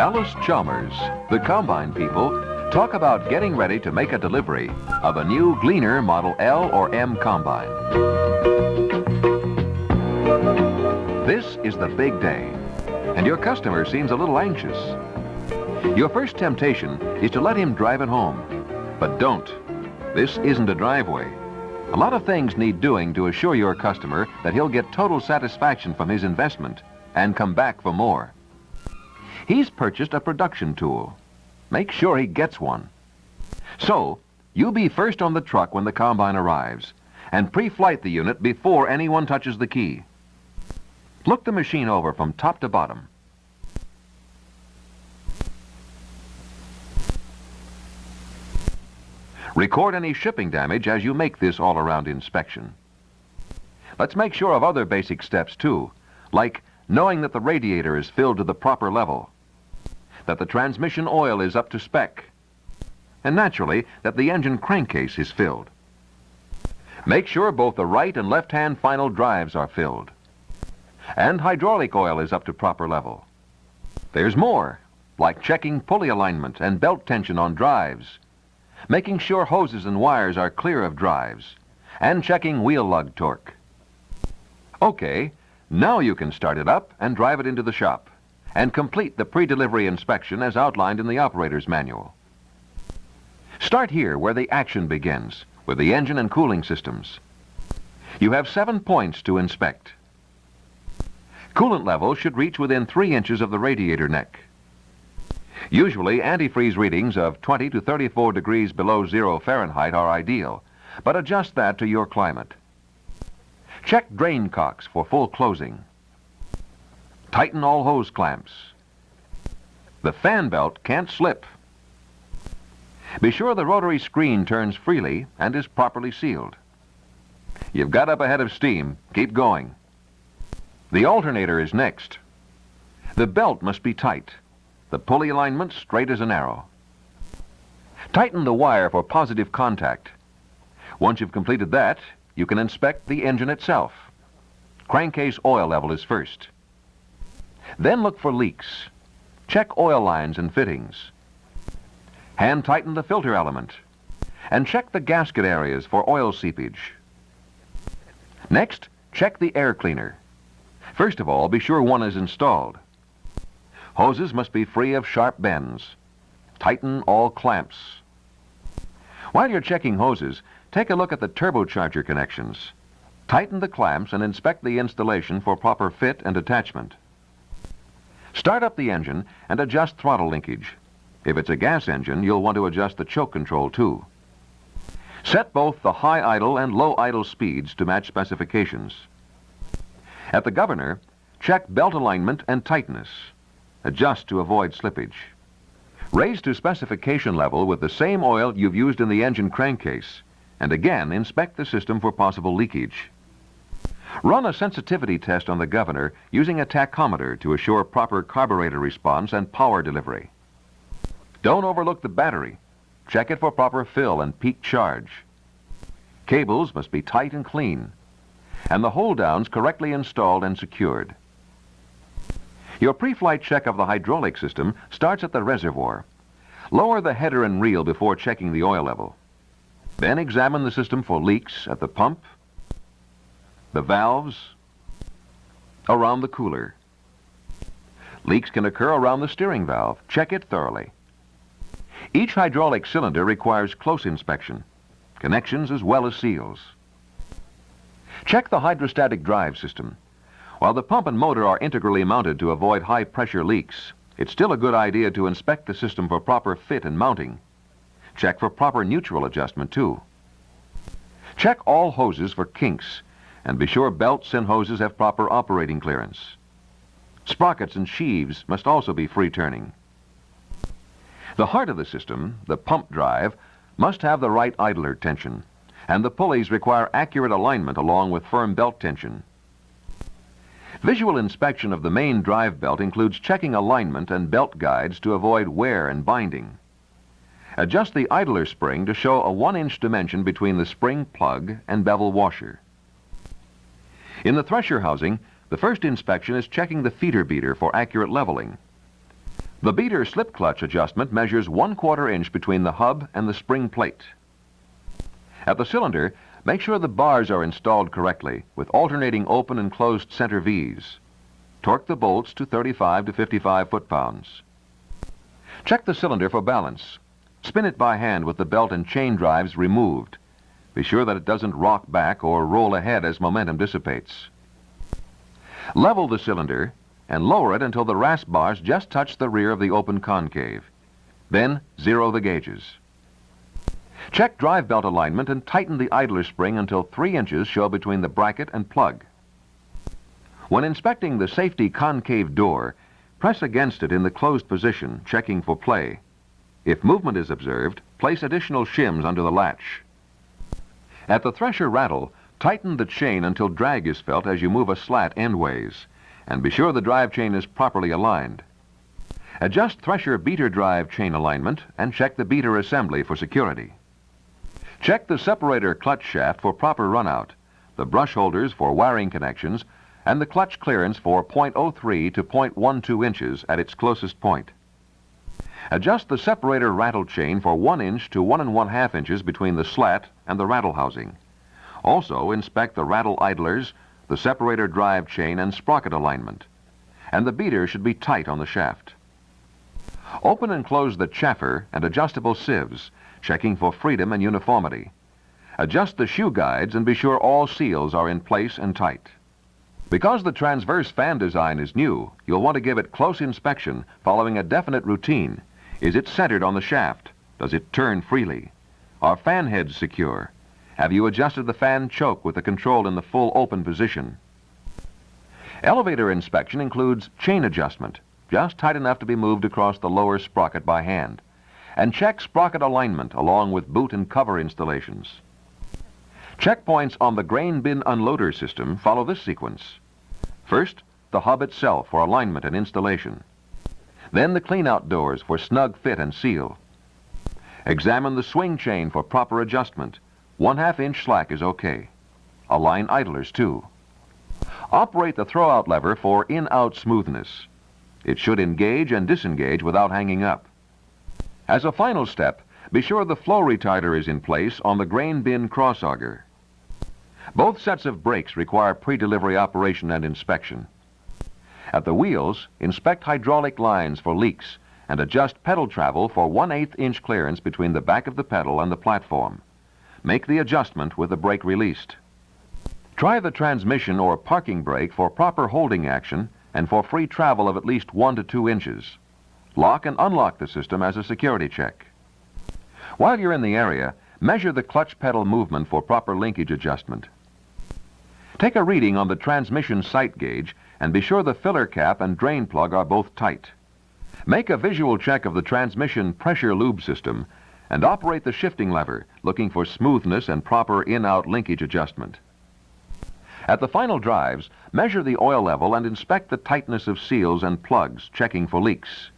Allis Chalmers, the combine people, talk about getting ready to make a delivery of a new Gleaner Model L or M combine. This is the big day, and your customer seems a little anxious. Your first temptation is to let him drive it home, but don't. This isn't a driveway. A lot of things need doing to assure your customer that he'll get total satisfaction from his investment and come back for more. He's purchased a production tool. Make sure he gets one. So, you be first on the truck when the combine arrives, and pre-flight the unit before anyone touches the key. Look the machine over from top to bottom. Record any shipping damage as you make this all-around inspection. Let's make sure of other basic steps too, like knowing that the radiator is filled to the proper level, that the transmission oil is up to spec, and naturally that the engine crankcase is filled. Make sure both the right and left-hand final drives are filled, and hydraulic oil is up to proper level. There's more, like checking pulley alignment and belt tension on drives, making sure hoses and wires are clear of drives, and checking wheel lug torque. Okay, now you can start it up and drive it into the shop, and complete the pre-delivery inspection as outlined in the operator's manual. Start here where the action begins, with the engine and cooling systems. You have 7 points to inspect. Coolant level should reach within 3 inches of the radiator neck. Usually, antifreeze readings of 20 to 34 degrees below 0 Fahrenheit are ideal, but adjust that to your climate. Check drain cocks for full closing. Tighten all hose clamps. The fan belt can't slip. Be sure the rotary screen turns freely and is properly sealed. You've got up ahead of steam. Keep going. The alternator is next. The belt must be tight. The pulley alignment straight as an arrow. Tighten the wire for positive contact. Once you've completed that, you can inspect the engine itself. Crankcase oil level is first. Then look for leaks. Check oil lines and fittings. Hand tighten the filter element, and check the gasket areas for oil seepage. Next, check the air cleaner. First of all, be sure one is installed. Hoses must be free of sharp bends. Tighten all clamps. While you're checking hoses, take a look at the turbocharger connections. Tighten the clamps and inspect the installation for proper fit and attachment. Start up the engine and adjust throttle linkage. If it's a gas engine, you'll want to adjust the choke control too. Set both the high idle and low idle speeds to match specifications. At the governor, check belt alignment and tightness. Adjust to avoid slippage. Raise to specification level with the same oil you've used in the engine crankcase, and again inspect the system for possible leakage. Run a sensitivity test on the governor using a tachometer to assure proper carburetor response and power delivery. Don't overlook the battery. Check it for proper fill and peak charge. Cables must be tight and clean, and the hold-downs correctly installed and secured. Your pre-flight check of the hydraulic system starts at the reservoir. Lower the header and reel before checking the oil level. Then examine the system for leaks at the pump, the valves, around the cooler. Leaks can occur around the steering valve. Check it thoroughly. Each hydraulic cylinder requires close inspection, connections as well as seals. Check the hydrostatic drive system. While the pump and motor are integrally mounted to avoid high-pressure leaks, it's still a good idea to inspect the system for proper fit and mounting. Check for proper neutral adjustment too. Check all hoses for kinks, and be sure belts and hoses have proper operating clearance. Sprockets and sheaves must also be free turning. The heart of the system, the pump drive, must have the right idler tension, and the pulleys require accurate alignment along with firm belt tension. Visual inspection of the main drive belt includes checking alignment and belt guides to avoid wear and binding. Adjust the idler spring to show a 1-inch dimension between the spring plug and bevel washer. In the thresher housing, the first inspection is checking the feeder beater for accurate leveling. The beater slip clutch adjustment measures 1/4 inch between the hub and the spring plate. At the cylinder, make sure the bars are installed correctly with alternating open and closed center V's. Torque the bolts to 35 to 55 foot-pounds. Check the cylinder for balance. Spin it by hand with the belt and chain drives removed. Be sure that it doesn't rock back or roll ahead as momentum dissipates. Level the cylinder and lower it until the rasp bars just touch the rear of the open concave. Then zero the gauges. Check drive belt alignment and tighten the idler spring until 3 inches show between the bracket and plug. When inspecting the safety concave door, press against it in the closed position, checking for play. If movement is observed, place additional shims under the latch. At the thresher rattle, tighten the chain until drag is felt as you move a slat endways, and be sure the drive chain is properly aligned. Adjust thresher beater drive chain alignment and check the beater assembly for security. Check the separator clutch shaft for proper runout, the brush holders for wiring connections, and the clutch clearance for 0.03 to 0.12 inches at its closest point. Adjust the separator rattle chain for 1 inch to 1 1/2 inches between the slat and the rattle housing. Also inspect the rattle idlers, the separator drive chain and sprocket alignment. And the beater should be tight on the shaft. Open and close the chaffer and adjustable sieves, checking for freedom and uniformity. Adjust the shoe guides and be sure all seals are in place and tight. Because the transverse fan design is new, you'll want to give it close inspection following a definite routine. Is it centered on the shaft? Does it turn freely? Are fan heads secure? Have you adjusted the fan choke with the control in the full open position? Elevator inspection includes chain adjustment, just tight enough to be moved across the lower sprocket by hand. And check sprocket alignment along with boot and cover installations. Checkpoints on the grain bin unloader system follow this sequence. First, the hub itself for alignment and installation. Then the clean-out doors for snug fit and seal. Examine the swing chain for proper adjustment. 1/2 inch slack is okay. Align idlers too. Operate the throw-out lever for in-out smoothness. It should engage and disengage without hanging up. As a final step, be sure the flow retarder is in place on the grain bin cross-auger. Both sets of brakes require pre-delivery operation and inspection. At the wheels, inspect hydraulic lines for leaks and adjust pedal travel for 1/8 inch clearance between the back of the pedal and the platform. Make the adjustment with the brake released. Try the transmission or parking brake for proper holding action and for free travel of at least 1 to 2 inches. Lock and unlock the system as a security check. While you're in the area, measure the clutch pedal movement for proper linkage adjustment. Take a reading on the transmission sight gauge and be sure the filler cap and drain plug are both tight. Make a visual check of the transmission pressure lube system and operate the shifting lever, looking for smoothness and proper in-out linkage adjustment. At the final drives, measure the oil level and inspect the tightness of seals and plugs, checking for leaks.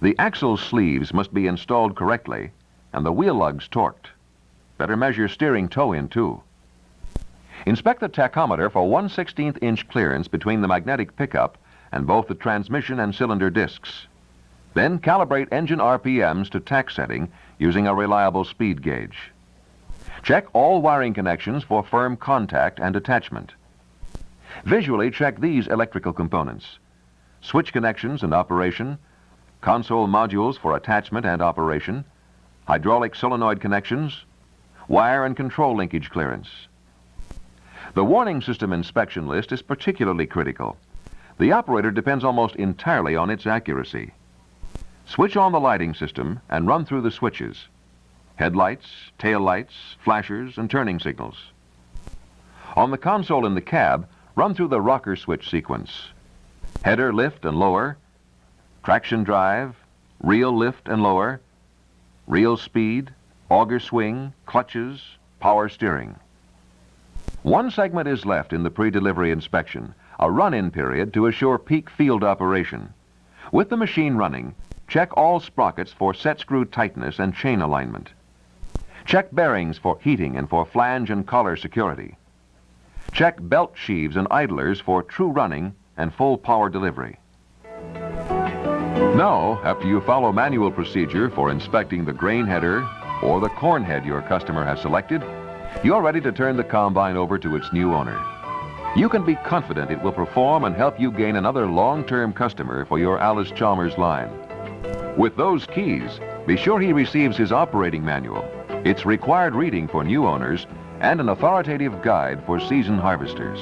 The axle sleeves must be installed correctly and the wheel lugs torqued. Better measure steering toe-in too. Inspect the tachometer for 1/16 inch clearance between the magnetic pickup and both the transmission and cylinder discs. Then calibrate engine RPMs to tach setting using a reliable speed gauge. Check all wiring connections for firm contact and attachment. Visually check these electrical components: switch connections and operation, console modules for attachment and operation, hydraulic solenoid connections, wire and control linkage clearance. The warning system inspection list is particularly critical. The operator depends almost entirely on its accuracy. Switch on the lighting system and run through the switches: headlights, taillights, flashers, and turning signals. On the console in the cab, run through the rocker switch sequence: header lift and lower, traction drive, reel lift and lower, reel speed, auger swing, clutches, power steering. One segment is left in the pre-delivery inspection, a run-in period to assure peak field operation. With the machine running, check all sprockets for set screw tightness and chain alignment. Check bearings for heating and for flange and collar security. Check belt sheaves and idlers for true running and full power delivery. Now, after you follow manual procedure for inspecting the grain header or the corn head your customer has selected, you're ready to turn the combine over to its new owner. You can be confident it will perform and help you gain another long-term customer for your Allis Chalmers line. With those keys, be sure he receives his operating manual, its required reading for new owners, and an authoritative guide for seasoned harvesters.